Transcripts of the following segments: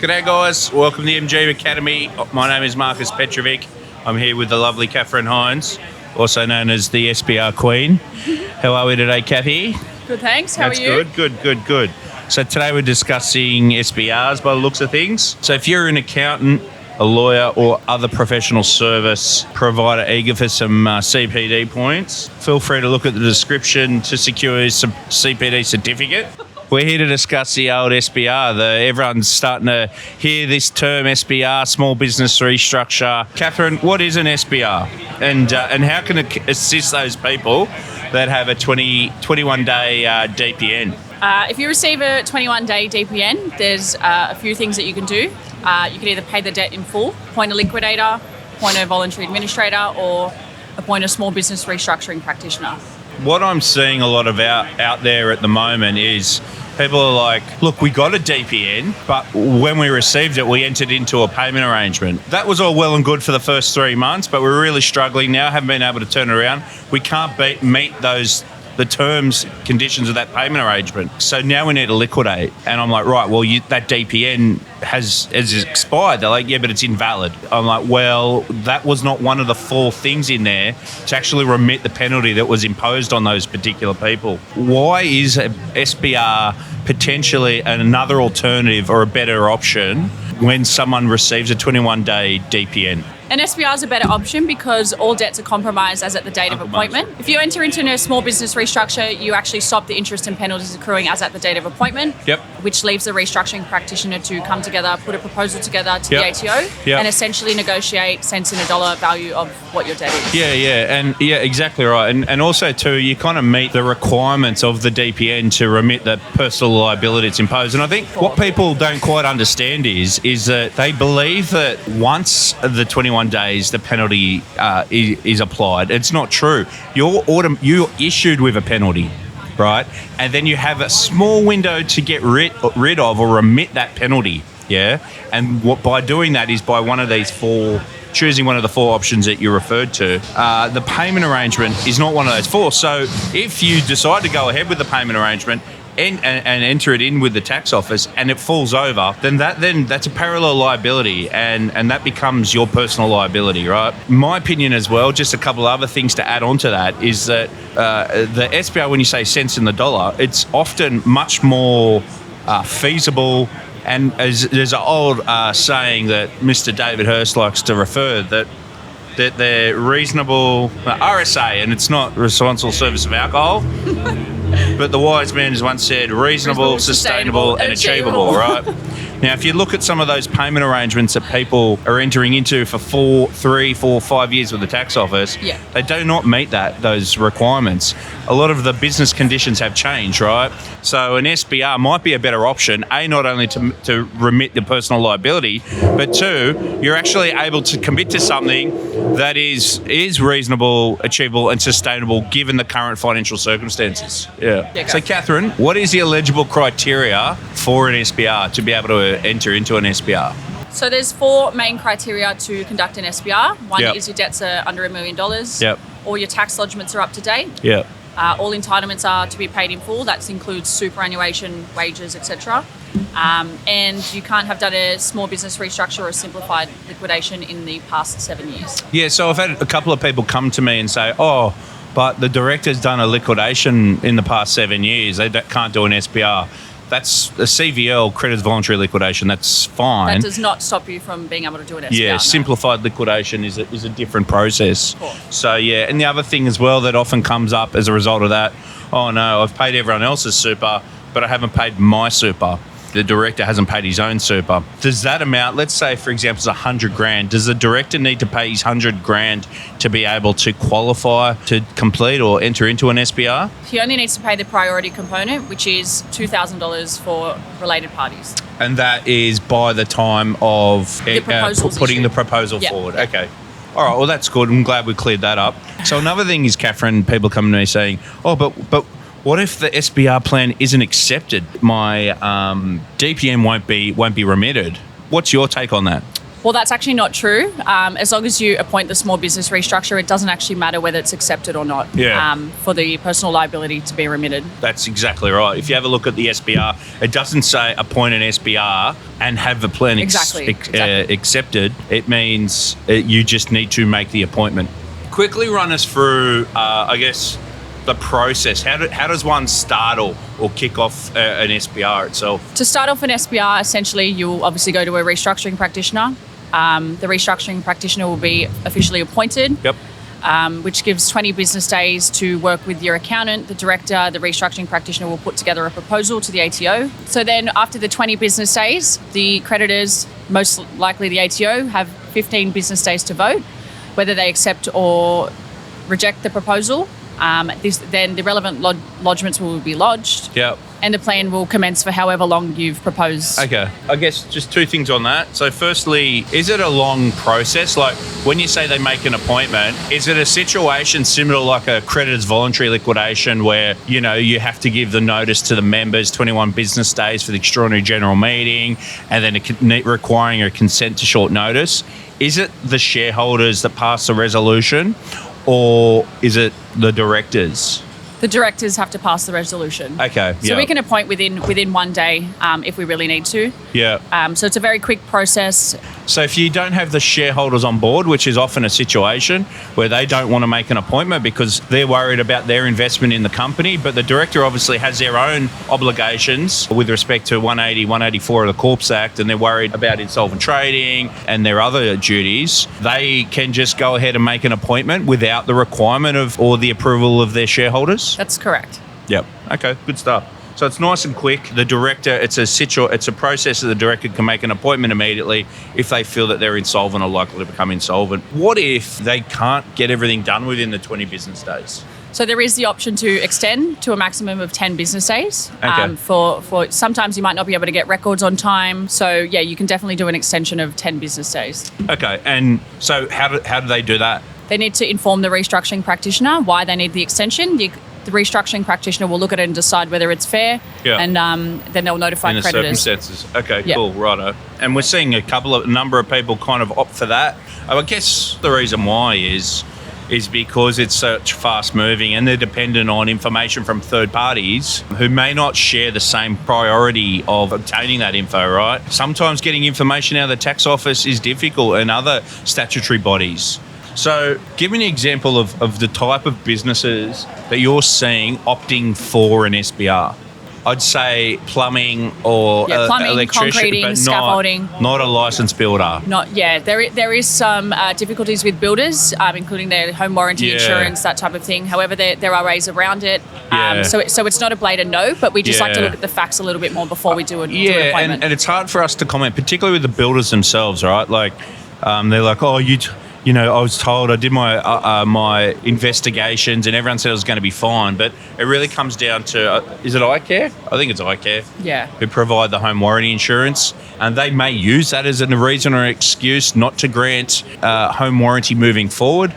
G'day guys, welcome to the MG Academy. My name is Marcus Petrovic. I'm here with the lovely Katherine Hines, also known as the SBR Queen. How are we today, Kathy? Good, thanks. How are you? Good. So today we're discussing SBRs by the looks of things. So if you're an accountant, a lawyer or other professional service provider eager for some CPD points, feel free to look at the description to secure some CPD certificate. We're here to discuss the old SBR. Everyone's starting to hear this term SBR, Small Business Restructure. Katherine, what is an SBR? And how can it assist those people that have a 21-day DPN? If you receive a 21-day DPN, there's a few things that you can do. You can either pay the debt in full, appoint a liquidator, appoint a voluntary administrator, or appoint a small business restructuring practitioner. What I'm seeing a lot of out there at the moment is people are like, look, we got a DPN, but when we received it, we entered into a payment arrangement. That was all well and good for the first 3 months, but we're really struggling now, haven't been able to turn it around. We can't meet the terms, conditions of that payment arrangement. So now we need to liquidate. And I'm like, right, well, that DPN has expired. They're like, yeah, but it's invalid. I'm like, well, that was not one of the 4 things in there to actually remit the penalty that was imposed on those particular people. Why is a SBR potentially another alternative or a better option when someone receives a 21-day DPN? An SBR is a better option because all debts are compromised as at the date of appointment. If you enter into a small business restructure, you actually stop the interest and penalties accruing as at the date of appointment, which leaves the restructuring practitioner to come together, put a proposal together to the ATO, and essentially negotiate cents in a dollar value of what your debt is. Yeah, exactly right. And also too, you kind of meet the requirements of the DPN to remit the personal liability it's imposed. And I think what people don't quite understand is that they believe that once the 21 days the penalty is applied. It's not true. You're issued with a penalty, right? And then you have a small window to get rid of or remit that penalty, yeah? And by doing that is by one of these 4, choosing one of the 4 options that you referred to. The payment arrangement is not one of those 4. So if you decide to go ahead with the payment arrangement and enter it in with the tax office and it falls over, then that's a parallel liability and that becomes your personal liability, right? My opinion as well, just a couple other things to add on to that, is that the SBR, when you say cents in the dollar, it's often much more feasible. And there's an old saying that Mr. David Hurst likes to refer that they're reasonable, RSA, and it's not responsible service of alcohol. But the wise man has once said, reasonable, sustainable, and achievable, right? Now, if you look at some of those payment arrangements that people are entering into for 3, 4, 5 years with the tax office, they do not meet those requirements. A lot of the business conditions have changed, right? So an SBR might be a better option, A, not only to remit the personal liability, but 2, you're actually able to commit to something that is reasonable, achievable, and sustainable given the current financial circumstances. So, Katherine, what is the eligible criteria for an SBR to be able to enter into an SBR? So there's 4 main criteria to conduct an SBR. One is your debts are under $1 million. All your tax lodgements are up to date. All entitlements are to be paid in full. That includes superannuation, wages, etc. And you can't have done a small business restructure or a simplified liquidation in the past 7 years. Yeah, so I've had a couple of people come to me and say, but the director's done a liquidation in the past 7 years. They can't do an SBR. That's a CVL, creditors voluntary liquidation. That's fine. That does not stop you from being able to do an SBR. Yeah, simplified liquidation is a different process. So, and the other thing as well that often comes up as a result of that, oh no, I've paid everyone else's super, but I haven't paid my super. The director hasn't paid his own super. Does that amount, let's say, for example, it's $100,000. Does the director need to pay his $100,000 to be able to qualify to complete or enter into an SBR? He only needs to pay the priority component, which is $2,000 for related parties. And that is by the time of putting the proposal forward. Okay. All right, well, that's good. I'm glad we cleared that up. So another thing is, Katherine, people coming to me saying, but what if the SBR plan isn't accepted? My DPN won't be remitted. What's your take on that? Well, that's actually not true. As long as you appoint the small business restructure, it doesn't actually matter whether it's accepted or not for the personal liability to be remitted. That's exactly right. If you have a look at the SBR, it doesn't say appoint an SBR and have the plan accepted. It means you just need to make the appointment. Quickly run us through, the process. How does one start or kick off an SBR itself? To start off an SBR, essentially, you'll obviously go to a restructuring practitioner. The restructuring practitioner will be officially appointed, which gives 20 business days to work with your accountant, the director. The restructuring practitioner will put together a proposal to the ATO. So then after the 20 business days, the creditors, most likely the ATO, have 15 business days to vote, whether they accept or reject the proposal. Then the relevant lodgements will be lodged. And the plan will commence for however long you've proposed. Okay. I guess just two things on that. So firstly, is it a long process? Like when you say they make an appointment, is it a situation similar like a creditor's voluntary liquidation where, you have to give the notice to the members 21 business days for the extraordinary general meeting and then requiring a consent to short notice? Is it the shareholders that pass the resolution or is it the directors? The directors have to pass the resolution. Okay. So we can appoint within 1 day if we really need to. So it's a very quick process. So if you don't have the shareholders on board, which is often a situation where they don't want to make an appointment because they're worried about their investment in the company, but the director obviously has their own obligations with respect to 180, 184 of the Corps Act, and they're worried about insolvent trading and their other duties, they can just go ahead and make an appointment without the requirement of or the approval of their shareholders? That's correct. Yep. Okay, good stuff. So it's nice and quick. The director, it's a process that the director can make an appointment immediately if they feel that they're insolvent or likely to become insolvent. What if they can't get everything done within the 20 business days? So there is the option to extend to a maximum of 10 business days. Okay. For sometimes you might not be able to get records on time. So yeah, you can definitely do an extension of 10 business days. Okay. And so how do they do that? They need to inform the restructuring practitioner why they need the extension. The restructuring practitioner will look at it and decide whether it's fair, and then they'll notify creditors. In the circumstances. Okay, cool, righto. And we're seeing a number of people kind of opt for that. I guess the reason why is because it's such fast moving and they're dependent on information from third parties who may not share the same priority of obtaining that info, right? Sometimes getting information out of the tax office is difficult and other statutory bodies. So give me an example of the type of businesses that you're seeing opting for an SBR. I'd say plumbing or electrician, concreting, but scaffolding. Not a licensed builder. There is some difficulties with builders, including their home warranty insurance, that type of thing. However, there are ways around it. So it's not a blatant no, but we just like to look at the facts a little bit more before we do an appointment. And it's hard for us to comment, particularly with the builders themselves, right? Like they're like, I was told I did my investigations and everyone said it was going to be fine, but it really comes down to, is it iCare? I think it's iCare. Yeah. Who provide the home warranty insurance, and they may use that as a reason or excuse not to grant home warranty moving forward.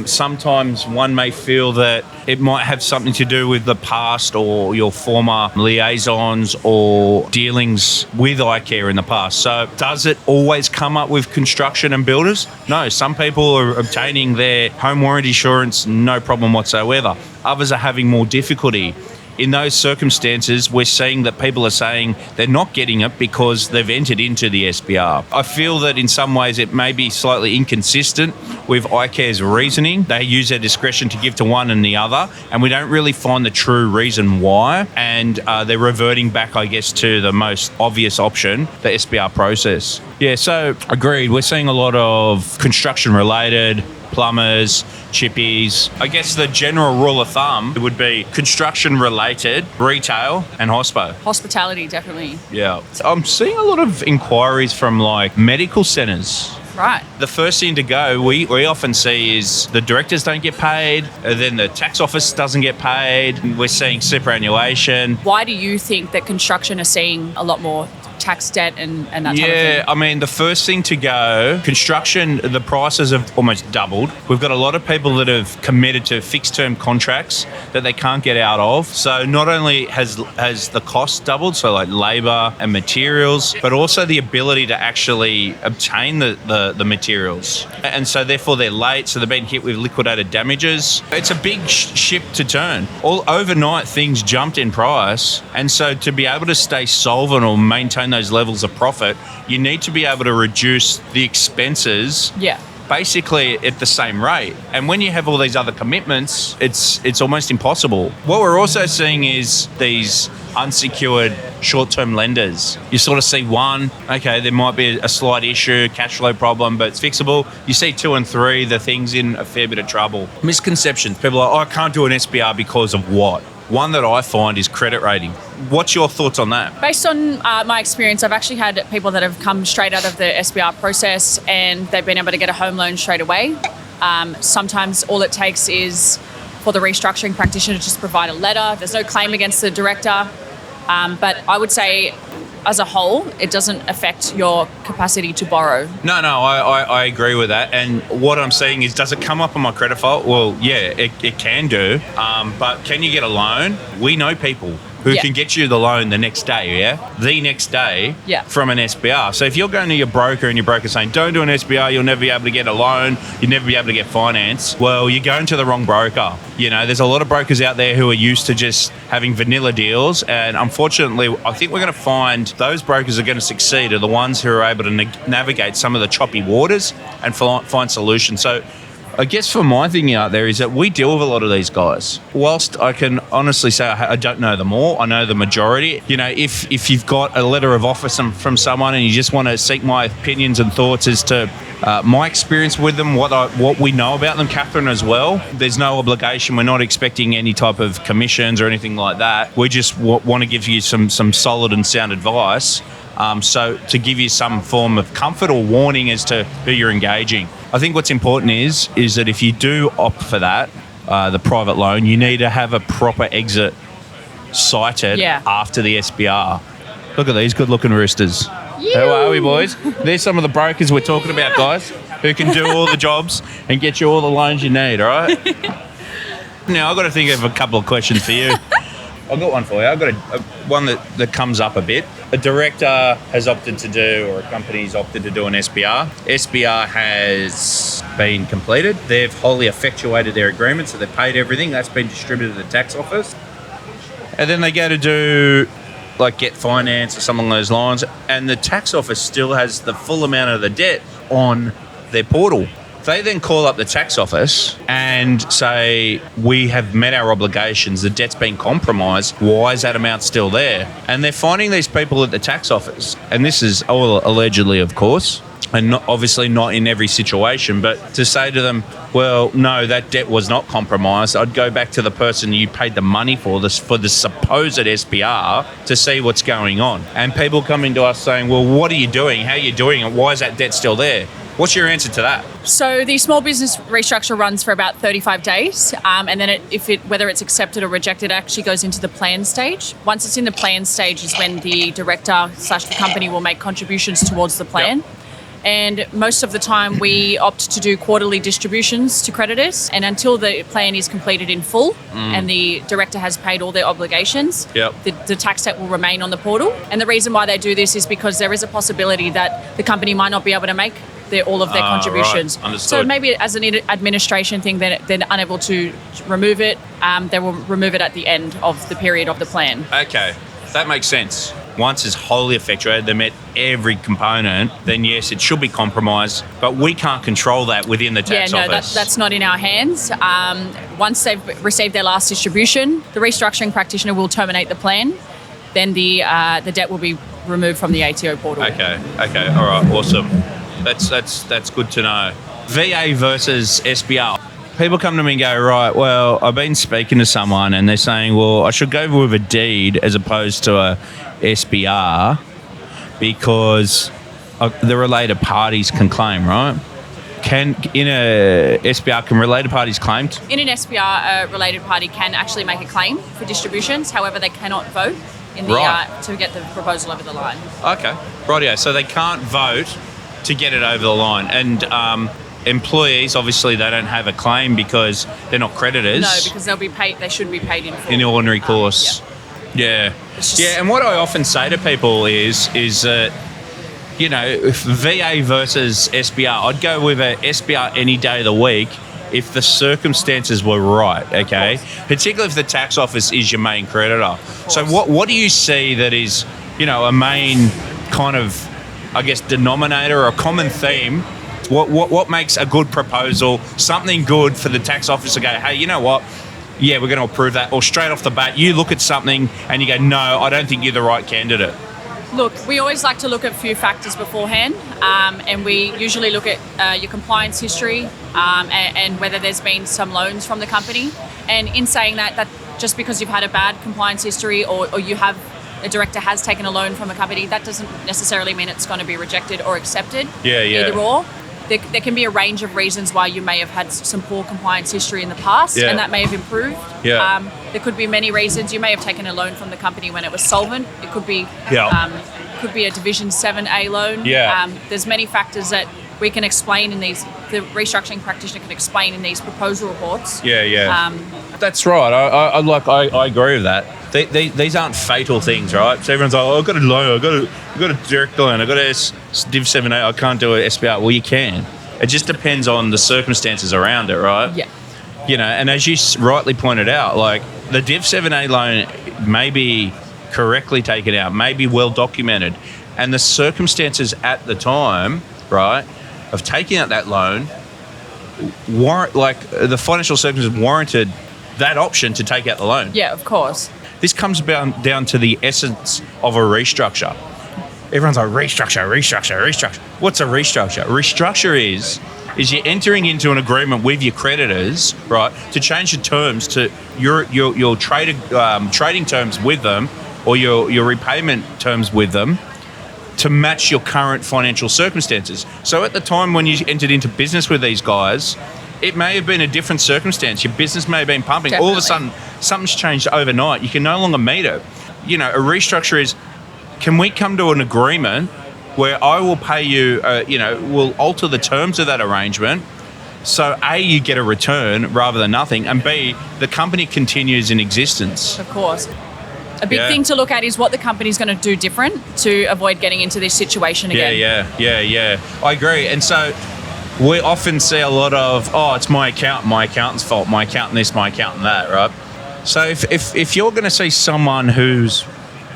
Sometimes one may feel that it might have something to do with the past or your former liaisons or dealings with iCare in the past. So does it always come up with construction and builders? No, some people are obtaining their home warranty insurance, no problem whatsoever. Others are having more difficulty. In those circumstances, we're seeing that people are saying they're not getting it because they've entered into the SBR. I feel that in some ways it may be slightly inconsistent with iCare's reasoning. They use their discretion to give to one and the other, and we don't really find the true reason why. And they're reverting back, I guess, to the most obvious option, the SBR process. Yeah, so agreed. We're seeing a lot of construction-related, plumbers, chippies. I guess the general rule of thumb would be construction-related, retail, and hospo. Hospitality, definitely. Yeah. I'm seeing a lot of inquiries from like medical centres. Right. The first thing to go, we often see is the directors don't get paid, and then the tax office doesn't get paid. We're seeing superannuation. Why do you think that construction are seeing a lot more tax debt and that type of thing? Yeah, I mean, the first thing to go, construction, the prices have almost doubled. We've got a lot of people that have committed to fixed-term contracts that they can't get out of. So not only has the cost doubled, so like labour and materials, but also the ability to actually obtain the materials. And so therefore they're late, so they've been hit with liquidated damages. It's a big ship to turn. Overnight, things jumped in price, and so to be able to stay solvent or maintain those levels of profit, you need to be able to reduce the expenses basically at the same rate. And when you have all these other commitments, it's almost impossible. What we're also seeing is these unsecured short-term lenders. You sort of see one, okay, there might be a slight issue, cash flow problem, but it's fixable. You see 2 and 3, the thing's in a fair bit of trouble. Misconceptions. People are like, I can't do an SBR because of what? One that I find is credit rating. What's your thoughts on that? Based on my experience, I've actually had people that have come straight out of the SBR process and they've been able to get a home loan straight away. Sometimes all it takes is for the restructuring practitioner to just provide a letter. There's no claim against the director. But I would say, as a whole, it doesn't affect your capacity to borrow. No, I agree with that. And what I'm saying is, does it come up on my credit file? Well, yeah, it can do. But can you get a loan? We know people who can get you the loan the next day, the next day from an SBR. So if you're going to your broker and your broker's saying, don't do an SBR, you'll never be able to get a loan, you'll never be able to get finance, well, you're going to the wrong broker. You know, there's a lot of brokers out there who are used to just having vanilla deals, and unfortunately, I think we're going to find those brokers are going to succeed are the ones who are able to navigate some of the choppy waters and find solutions. So I guess for my thing out there is that we deal with a lot of these guys. Whilst I can honestly say I don't know them all, I know the majority. You know, if you've got a letter of offer from someone and you just want to seek my opinions and thoughts as to my experience with them, what we know about them, Katherine as well, there's no obligation. We're not expecting any type of commissions or anything like that. We just want to give you some solid and sound advice. So to give you some form of comfort or warning as to who you're engaging. I think what's important is that if you do opt for that, the private loan, you need to have a proper exit cited after the SBR. Look at these good-looking roosters. How are we, boys? There's some of the brokers we're talking about, guys, who can do all the jobs and get you all the loans you need, all right? Now, I've got to think of a couple of questions for you. I've got one for you. I've got one that comes up a bit. A director has opted to do, or a company's opted to do an SBR. SBR has been completed. They've wholly effectuated their agreement, so they've paid everything. That's been distributed to the tax office. And then they go to do, like, get finance or something along those lines, and the tax office still has the full amount of the debt on their portal. They then call up the tax office and say, we have met our obligations, the debt's been compromised, why is that amount still there? And they're finding these people at the tax office, and this is all allegedly, of course, and obviously not in every situation, but to say to them, well, no, that debt was not compromised. I'd go back to the person you paid the money for the supposed SBR to see what's going on. And people coming to us saying, well, what are you doing? How are you doing it? Why is that debt still there? What's your answer to that? So the small business restructure runs for about 35 days, and then whether it's accepted or rejected, it actually goes into the plan stage. Once it's in the plan stage is when the director / the company will make contributions towards the plan. Yep. And most of the time we opt to do quarterly distributions to creditors, and until the plan is completed in full and the director has paid all their obligations, the tax debt will remain on the portal. And the reason why they do this is because there is a possibility that the company might not be able to make all of their contributions. Right. So maybe as an administration thing, they're unable to remove it. They will remove it at the end of the period of the plan. Okay, that makes sense. Once it's wholly effectuated, they met every component, then yes, it should be compromised, but we can't control that within the tax office. That's not in our hands. Once they've received their last distribution, the restructuring practitioner will terminate the plan. Then the debt will be removed from the ATO portal. Okay, all right, awesome. That's good to know. VA versus SBR. People come to me and go, right, well, I've been speaking to someone and they're saying, well, I should go with a deed as opposed to a SBR because the related parties can claim, right? In a SBR, can related parties claim? In an SBR, a related party can actually make a claim for distributions. However, they cannot vote. in the to get the proposal over the line. Okay, rightio. So they can't vote to get it over the line, and employees, obviously, they don't have a claim because they're not creditors. No, because they'll be paid. They should be paid in full. In the ordinary course. Yeah. And what I often say to people is that, you know, if VA versus SBR, I'd go with a SBR any day of the week if the circumstances were right, okay? Particularly if the tax office is your main creditor. So what do you see that is, you know, a main kind of, I guess, denominator or a common theme? What makes a good proposal, something good for the tax office to go, hey, you know what? Yeah, we're going to approve that. Or straight off the bat, you look at something and you go, no, I don't think you're the right candidate. Look, we always like to look at a few factors beforehand, and we usually look at your compliance history and whether there's been some loans from the company. And in saying that just because you've had a bad compliance history or you have a director has taken a loan from a company, that doesn't necessarily mean it's going to be rejected or accepted. Either or. There can be a range of reasons why you may have had some poor compliance history in the past, and that may have improved. There could be many reasons. You may have taken a loan from the company when it was solvent. It could be could be a Division 7A loan. There's many factors that we can explain in these. The restructuring practitioner can explain in these proposal reports. That's right. I agree with that. These aren't fatal things, right? So everyone's like, oh, I've got a loan, I've got a direct loan, I've got a Div 7A, I can't do an SBR. Well, you can. It just depends on the circumstances around it, right? Yeah. You know, and as you rightly pointed out, like the Div 7A loan may be correctly taken out, may be well documented, and the circumstances at the time, right, of taking out that loan, the financial circumstances warranted that option to take out the loan. Yeah, of course. This comes down to the essence of a restructure. Everyone's like, restructure. What's a restructure? Restructure is you're entering into an agreement with your creditors, right, to change the terms to your trading terms with them or your repayment terms with them to match your current financial circumstances. So at the time when you entered into business with these guys, it may have been a different circumstance. Your business may have been pumping. Definitely. All of a sudden, something's changed overnight. You can no longer meet it. You know, a restructure is, can we come to an agreement where I will pay you, we'll alter the terms of that arrangement so A, you get a return rather than nothing, and B, the company continues in existence. Of course. A big thing to look at is what the company's going to do different to avoid getting into this situation again. Yeah. I agree. And so we often see a lot of, it's my accountant's fault, my accountant this, my accountant that, right? So if you're going to see someone who's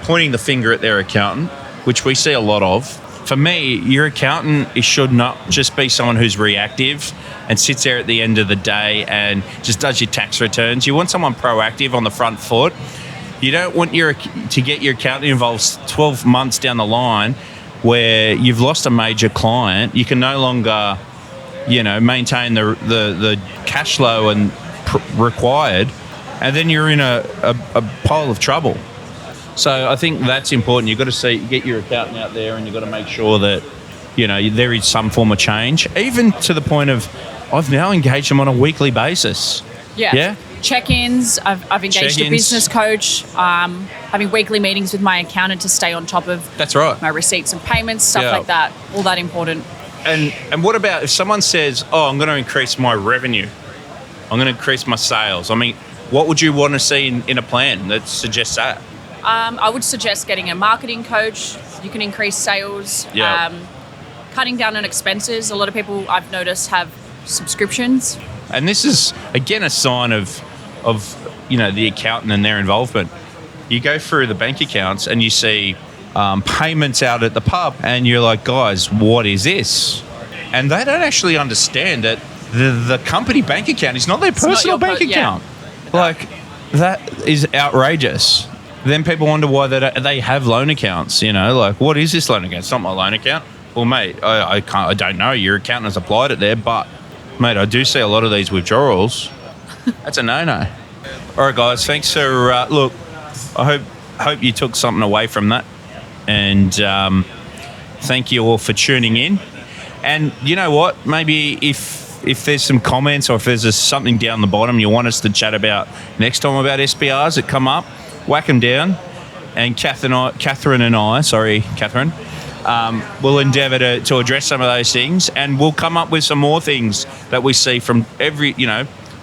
pointing the finger at their accountant, which we see a lot of, for me, your accountant should not just be someone who's reactive and sits there at the end of the day and just does your tax returns. You want someone proactive on the front foot. You don't want to get your accountant involved 12 months down the line where you've lost a major client. You can no longer, maintain the cash flow and required, and then you're in a pile of trouble. So I think that's important. You've got to get your accountant out there, and you've got to make sure that there is some form of change, even to the point of I've now engaged them on a weekly basis. Yeah. Check-ins. I've engaged a business coach. Having weekly meetings with my accountant to stay on top of my receipts and payments, stuff like that. All that important. And what about if someone says, I'm going to increase my revenue, I'm going to increase my sales? I mean, what would you want to see in a plan that suggests that? I would suggest getting a marketing coach. You can increase sales. Cutting down on expenses. A lot of people I've noticed have subscriptions. And this is, again, a sign of the accountant and their involvement. You go through the bank accounts and you see payments out at the pub, and you're like, guys, what is this? And they don't actually understand that the company bank account is not their personal bank account. Like, that is outrageous. Then people wonder why they have loan accounts. Like, what is this loan account? It's not my loan account. Well, mate, I don't know. Your accountant has applied it there, but mate, I do see a lot of these withdrawals. That's a no-no. All right, guys, thanks for look. I hope you took something away from that, and thank you all for tuning in. And you know what? Maybe if there's some comments, or if there's something down the bottom you want us to chat about next time about SBRs that come up, whack them down. and Katherine and I, we'll endeavour to address some of those things, and we'll come up with some more things that we see from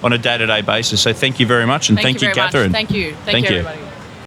on a day-to-day basis. So thank you very much, and thank you, very Katherine. much. Thank you. Thank you, everybody.